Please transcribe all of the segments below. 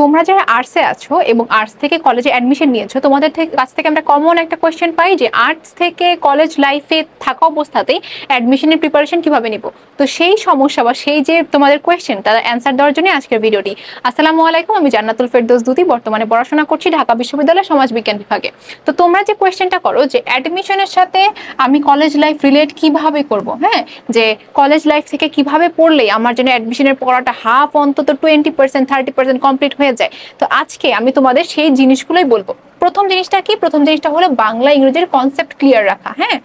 তোমরা যারা আর্টসে আছো এবং আর্টস থেকে কলেজে অ্যাডমিশন নিয়েছো, তোমাদের কাছ থেকে আমরা কমন একটা কোয়েশ্চেন পাই যে আর্টস থেকে কলেজ লাইফে থাকা অবস্থাতেই অ্যাডমিশনের প্রিপারেশন কিভাবে নিব। তো সেই সমস্যা বা সেই যে তোমাদের কোয়েশ্চেন তার অ্যান্সার দেওয়ার জন্য আজকের ভিডিওটি। আসসালামু আলাইকুম, আমি জান্নাতুল ফেরদৌস দুতি, বর্তমানে পড়াশোনা করছি ঢাকা বিশ্ববিদ্যালয় সমাজ বিজ্ঞান বিভাগে। তো তোমরা যে কোয়েশ্চেনটা করো যে অ্যাডমিশনের সাথে আমি কলেজ লাইফ রিলেট কিভাবে করব, হ্যাঁ, যে কলেজ লাইফ থেকে কিভাবে পড়লে আমার জন্য অ্যাডমিশনের পড়াটা হাফ অন্তত 20% 30% কমপ্লিট হয়ে যায়। তো আজকে আমি তোমাদের সেই জিনিসগুলোই বলবো। প্রথম জিনিসটা কি? প্রথম জিনিসটা হলো বাংলা ইংরেজির কনসেপ্ট ক্লিয়ার রাখা। হ্যাঁ,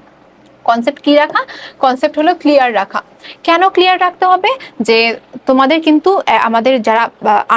কনসেপ্ট কি রাখা? কনসেপ্ট হলো ক্লিয়ার রাখা। কেন ক্লিয়ার রাখতে হবে? যে তোমাদের কিন্তু আমাদের যারা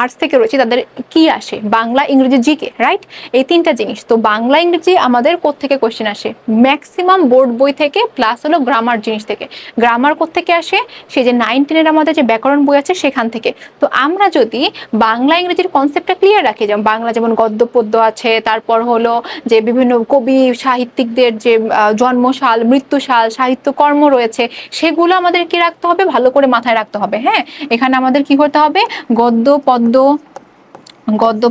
আর্টস থেকে রয়েছে তাদের কি আসে? বাংলা ইংরেজি জিকে, রাইট? এই তিনটা জিনিস। তো বাংলা ইংরেজি আমাদের কোত্থেকে কোশ্চেন আসে? ম্যাক্সিমাম বোর্ড বই থেকে, প্লাস হলো গ্রামার জিনিস থেকে। গ্রামার কোত্থেকে আসে? সেই যে 9-10 আমাদের যে ব্যাকরণ বই আছে সেখান থেকে। তো আমরা যদি বাংলা ইংরেজির কনসেপ্টটা ক্লিয়ার রাখি, যেমন বাংলা যেমন গদ্য পদ্য আছে, তারপর হলো যে বিভিন্ন কবি সাহিত্যিকদের যে জন্মসাল, মৃত্যুসাল, সাহিত্যকর্ম রয়েছে, সেগুলো আমাদের কি রাখতে হবে? ভালো করে মাথায় রাখতে হবে। হ্যাঁ, এখানে আমাদের কি করতে হবে? গদ্য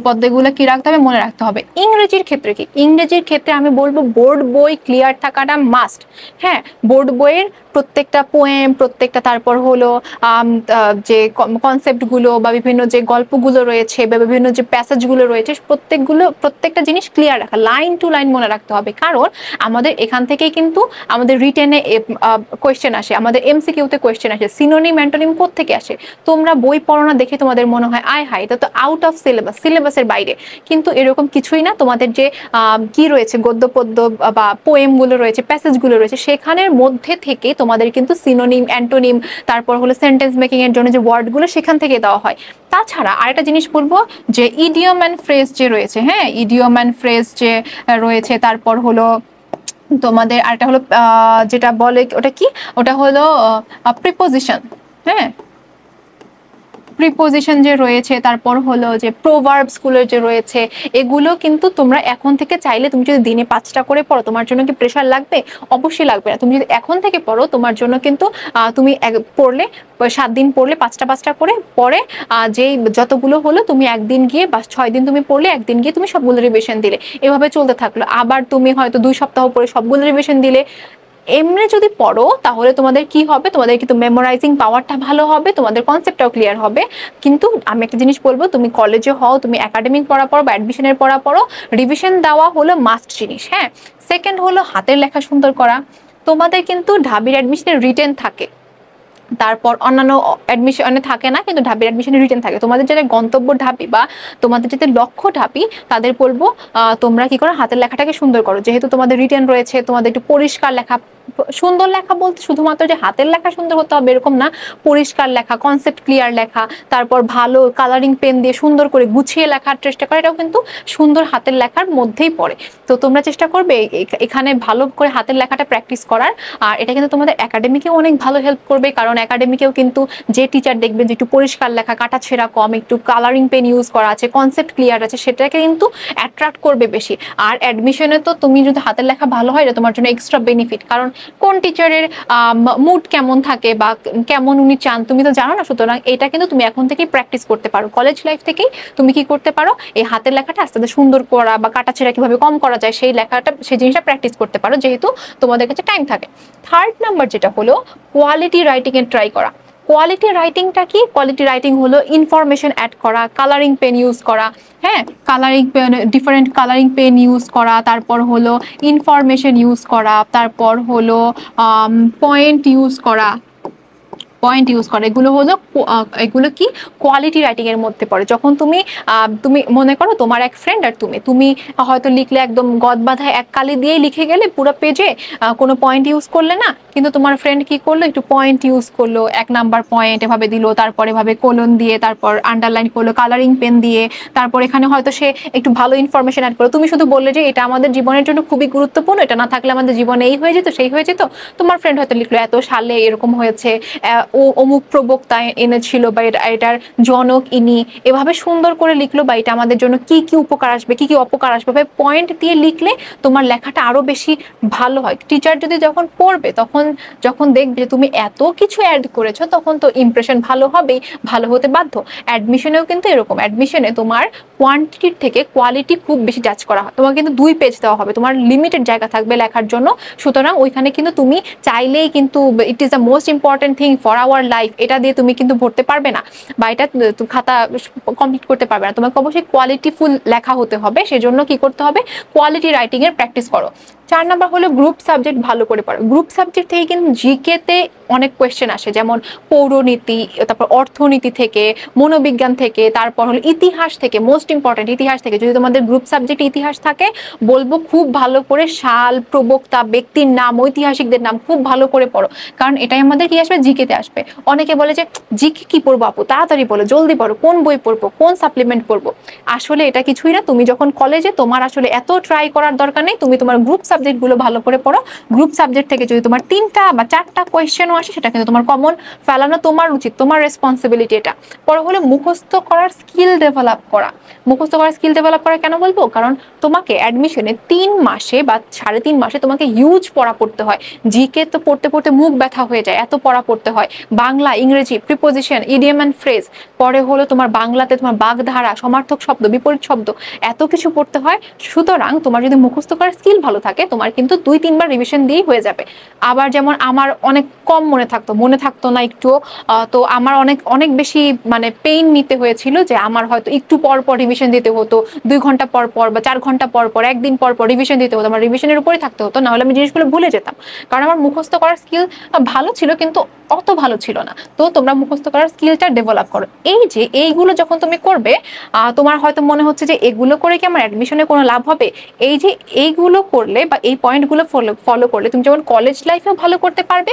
পদ্যগুলো কি রাখতে হবে? মনে রাখতে হবে। ইংরেজির ক্ষেত্রে কি? ইংরেজির ক্ষেত্রে আমি বলবো বোর্ড বই ক্লিয়ার থাকাটা মাস্ট। হ্যাঁ, বোর্ড বইয়ের প্রত্যেকটা পোয়েম, প্রত্যেকটা তারপর হলো যে কনসেপ্টগুলো বা বিভিন্ন যে গল্পগুলো রয়েছে বা বিভিন্ন যে প্যাসেজগুলো রয়েছে, প্রত্যেকটা জিনিস ক্লিয়ার রাখা, লাইন টু লাইন মনে রাখতে হবে। কারণ আমাদের এখান থেকেই কিন্তু আমাদের রিটেনে কোয়েশ্চেন আসে, আমাদের এমসিকিউতে কোয়েশ্চেন আসে। সিনোনিম অ্যান্টোনিম কোত্থেকে আসে? তোমরা বই পড়ো না দেখে তোমাদের মনে হয় আয় হায় এটা তো আউট অফ সিলেবাস, সিলেবাসের বাইরে, কিন্তু এরকম কিছুই না। তোমাদের যে কি রয়েছে, গদ্য পদ্য বা পোয়েমগুলো রয়েছে, প্যাসেজগুলো রয়েছে, সেখানের মধ্যে থেকে তোমাদের কিন্তু সিনোনিম অ্যান্টোনিম, তারপর হলো সেন্টেন্স মেকিং এর জন্য যে ওয়ার্ডগুলো সেখান থেকে দেওয়া হয়। তাছাড়া আরেকটা জিনিস বলবো যে ইডিয়ম অ্যান্ড ফ্রেজ যে রয়েছে, হ্যাঁ, ইডিয়ম অ্যান্ড ফ্রেজ যে রয়েছে, তারপর হলো তোমাদের আরেকটা হলো যেটা বলে ওটা কি, ওটা হলো প্রিপোজিশন। হ্যাঁ, প্রিপোজিশন যে রয়েছে, তারপর হলো যে প্রোভার্বস গুলো যে রয়েছে, এগুলো কিন্তু তোমরা এখন থেকে চাইলে, তুমি যদি দিনে 5টা করে পড়ো, তোমার জন্য কি প্রেশার লাগবে? অবশ্যই লাগবে না। তুমি যদি এখন থেকে পড়ো, তোমার জন্য কিন্তু তুমি পড়লে 7 দিন পড়লে 5টা করে পরে যেই যতগুলো হলো তুমি একদিন গিয়ে বা 6 দিন তুমি পড়লে, একদিন গিয়ে তুমি সবগুলো রিভিশন দিলে, এভাবে চলতে থাকলো। আবার তুমি হয়তো 2 সপ্তাহ পরে সবগুলো রিভিশন দিলে। এমনি যদি পড়ো তাহলে তোমাদের কি হবে? তোমাদের কিন্তু মেমোরাইজিং পাওয়ারটা ভালো হবে, তোমাদের কনসেপ্টটাও ক্লিয়ার হবে। কিন্তু আমি একটা জিনিস বলবো, তুমি কলেজে হও, তুমি একাডেমিক পড়া পড়ো বা অ্যাডমিশনের পড়া পড়ো, রিভিশন দেওয়া হলো মাস্ট জিনিস। হ্যাঁ, সেকেন্ড হলো হাতের লেখা সুন্দর করা। তোমাদের কিন্তু ঢাবির অ্যাডমিশনের রিটেন থাকে, তারপর অন্যান্য অ্যাডমিশনে থাকে না, কিন্তু ঢাবির অ্যাডমিশনে রিটেন থাকে। তোমাদের যারা গন্তব্য ঢাবি বা তোমাদের যাদের লক্ষ্য ঢাবি, তাদের বলবো তোমরা কি করো, হাতের লেখাটাকে সুন্দর করো। যেহেতু তোমাদের রিটেন রয়েছে, তোমাদের একটু পরিষ্কার লেখা, সুন্দর লেখা বলতে শুধুমাত্র যে হাতের লেখা সুন্দর হতে হবে এরকম না, পরিষ্কার লেখা, কনসেপ্ট ক্লিয়ার লেখা, তারপর ভালো কালারিং পেন দিয়ে সুন্দর করে গুছিয়ে লেখার চেষ্টা করা, এটাও কিন্তু সুন্দর হাতের লেখার মধ্যেই পড়ে। তো তোমরা চেষ্টা করবে এখানে ভালো করে হাতের লেখাটা প্র্যাকটিস করার। আর এটা কিন্তু তোমাদের একাডেমিকেও অনেক ভালো হেল্প করবে, কারণ একাডেমিকেও কিন্তু যে টিচার দেখবেন যে একটু পরিষ্কার লেখা, কাটাছেঁড়া কম, একটু কালারিং পেন ইউজ করা আছে, কনসেপ্ট ক্লিয়ার আছে, সেটাকে কিন্তু অ্যাট্রাক্ট করবে বেশি। আর অ্যাডমিশনে তো তুমি যদি হাতের লেখা ভালো হয়, এটা তোমার জন্য এক্সট্রা বেনিফিট। কারণ কোন টিচারের মুড কেমন থাকে বা কেমন উনি চান তুমি তো জানো না। সুতরাং এটা কিন্তু তুমি এখন থেকেই প্র্যাকটিস করতে পারো, কলেজ লাইফ থেকেই তুমি কি করতে পারো, এই হাতের লেখাটা আস্তে আস্তে সুন্দর করা বা কাটাছেঁড়া কিভাবে কম করা যায় সেই লেখাটা, সেই জিনিসটা প্র্যাকটিস করতে পারো, যেহেতু তোমাদের কাছে টাইম থাকে। থার্ড নাম্বার যেটা হলো কোয়ালিটি রাইটিং এর ট্রাই করা। কোয়ালিটি রাইটিংটা কি? কোয়ালিটি রাইটিং হলো ইনফরমেশন অ্যাড করা, কালারিং পেন ইউজ করা। হ্যাঁ, colouring pen, different colouring pen use করা, তারপর হলো ইনফরমেশন ইউজ করা, তারপর হলো পয়েন্ট ইউজ করা, এগুলো হলো এগুলো কি কোয়ালিটি রাইটিং এর মধ্যে পড়ে। যখন তুমি মনে করো তোমার এক ফ্রেন্ড আর তুমি হয়তো লিখলে একদম গদ বাঁধা এক কালি দিয়েই লিখে গেলে পুরো পেজে, কোনো পয়েন্ট ইউজ করলে না, কিন্তু তোমার ফ্রেন্ড কি করলো, একটু পয়েন্ট ইউজ করলো, 1 নাম্বার পয়েন্ট এভাবে দিল, তারপর এভাবে কোলন দিয়ে, তারপর আন্ডারলাইন করলো কালারিং পেন দিয়ে, তারপর এখানে হয়তো সে একটু ভালো ইনফরমেশন অ্যাড করলো। তুমি শুধু বললে যে এটা আমাদের জীবনের জন্য খুবই গুরুত্বপূর্ণ, এটা না থাকলে আমাদের জীবনে এই হয়ে যেত সেই হয়ে যেত। তোমার ফ্রেন্ড হয়তো লিখলো এত সালে এরকম হয়েছে, ও অমুক প্রবক্তা এনেছিল বা এটার জনক ইনি, এভাবে সুন্দর করে লিখলো বা এটা আমাদের জন্য কি কি উপকার আসবে কি কি অপকার আসবে, পয়েন্ট দিয়ে লিখলে তোমার লেখাটা আরো বেশি ভালো হয়। টিচার যদি যখন পড়বে তখন যখন দেখবে যে তুমি এত কিছু অ্যাড করেছো, তখন তো ইমপ্রেশন ভালো হবেই, ভালো হতে বাধ্য। অ্যাডমিশনেও কিন্তু এরকম, অ্যাডমিশনে তোমার কোয়ান্টিটির থেকে কোয়ালিটি খুব বেশি জাজ করা হয়। তোমাকে কিন্তু 2 পেজ দেওয়া হবে, তোমার লিমিটেড জায়গা থাকবে লেখার জন্য, সুতরাং ওইখানে কিন্তু তুমি চাইলেই কিন্তু it is the most important thing for our life এটা দিয়ে তুমি কিন্তু ভরতে পারবে না বা এটা খাতা কমপ্লিট করতে পারবে না। তোমাকে অবশ্যই কোয়ালিটিফুল লেখা হতে হবে, সেজন্য কি করতে হবে, কোয়ালিটি রাইটিং এর প্র্যাকটিস করো। 4 নাম্বার হলো গ্রুপ সাবজেক্ট ভালো করে পড়ো। গ্রুপ সাবজেক্ট থেকে কিন্তু জিকে তে অনেক কোয়েশ্চেন আসে, যেমন পৌরনীতি, তারপর অর্থনীতি থেকে, মনোবিজ্ঞান থেকে, তারপর হলো ইতিহাস থেকে, মোস্ট ইম্পর্টেন্ট ইতিহাস থেকে। যদি তোমাদের গ্রুপ সাবজেক্ট ইতিহাস থাকে, বলবো খুব ভালো করে সাল, প্রবক্তা, ব্যক্তির নাম, ঐতিহাসিকদের নাম খুব ভালো করে পড়ো, কারণ এটাই আমাদের কি আসবে, জিকেতে আসবে। অনেকে বলে যে জিকে কি পড়বো আপু, তাড়াতাড়ি বলো, জলদি পড়ো, কোন বই পড়বো, কোন সাপ্লিমেন্ট পড়বো। আসলে এটা কিছুই না, তুমি যখন কলেজে, তোমার আসলে এত ট্রাই করার দরকার নেই, তুমি তোমার গ্রুপ সাবজেক্ট গুলো ভালো করে পড়ো। গ্রুপ সাবজেক্ট থেকে যদি তোমার 3টা বা 4টা কোয়েশ্চেনও আসে, সেটা কিন্তু তোমার কমন ফেলানো তোমার উচিত, তোমার রেসপন্সিবিলিটি এটা। পরে হলো মুখস্থ করার স্কিল ডেভেলপ করা। মুখস্থ করার স্কিল ডেভেলপ করা কেন বলবো, কারণ তোমাকে অ্যাডমিশনে 3 মাসে বা 3.5 মাসে তোমাকে হিউজ পড়া পড়তে হয়। জিকে তো পড়তে পড়তে মুখ ব্যথা হয়ে যায়, এত পড়া পড়তে হয়। বাংলা, ইংরেজি, প্রিপোজিশন, ইডিয়াম অ্যান্ড ফ্রেজ, পরে হলো তোমার বাংলাতে তোমার বাগধারা, সমার্থক শব্দ, বিপরীত শব্দ, এত কিছু পড়তে হয়। সুতরাং তোমার যদি মুখস্থ করার স্কিল ভালো থাকে, তোমার কিন্তু 2-3 বার রিভিশন দিয়েই হয়ে যাবে। আবার যেমন আমার অনেক কম মনে থাকতো না একটুও, তো আমার অনেক অনেক বেশি মানে পেইন নিতে হয়েছিল, যে আমার হয়তো একটু পর পর রিভিশন দিতে হতো, 2 ঘন্টা পর পর বা 4 ঘন্টা পর পর, একদিন পর পর রিভিশন দিতে হতো। আমার রিভিশনের উপরেই থাকতে হতো, না হলে আমি জিনিসগুলো ভুলে যেতাম, কারণ আমার মুখস্থ করার স্কিল ভালো ছিল কিন্তু অত ভালো ছিল না। তো তোমরা মুখস্থ করার স্কিলটা ডেভেলপ করো। এই যে এইগুলো যখন তুমি করবে, তোমার হয়তো মনে হচ্ছে যে এগুলো করে কি আমার অ্যাডমিশনে কোনো লাভ হবে, এই যে এইগুলো করলে বা এই পয়েন্টগুলো ফলো করলে তুমি যেমন কলেজ লাইফেও ভালো করতে পারবে,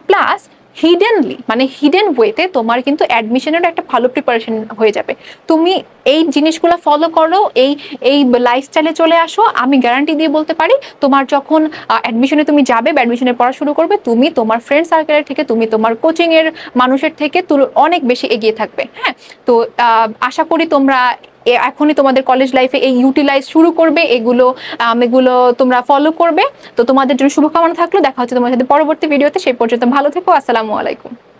প্লাস হিডেনলি মানে হিডেন ওয়েতে তোমার কিন্তু অ্যাডমিশনের একটা ভালো প্রিপারেশন হয়ে যাবে। তুমি এই জিনিসগুলো ফলো করো, এই এই লাইফস্টাইলে চলে আসো, আমি গ্যারান্টি দিয়ে বলতে পারি তোমার যখন অ্যাডমিশনে তুমি যাবে, অ্যাডমিশনে পড়া শুরু করবে, তুমি তোমার ফ্রেন্ড সার্কেলের থেকে, তুমি তোমার কোচিং এর মানুষের থেকে অনেক বেশি এগিয়ে থাকবে। হ্যাঁ, তো আশা করি তোমরা এখনই তোমাদের কলেজ লাইফে এই ইউটিলাইজ শুরু করবে, এগুলো তোমরা ফলো করবে। তো তোমাদের জন্য শুভকামনা থাকলো, দেখা হচ্ছে তোমার সাথে পরবর্তী ভিডিওতে, সেই পর্যন্ত ভালো থেকো, আসসালামু আলাইকুম।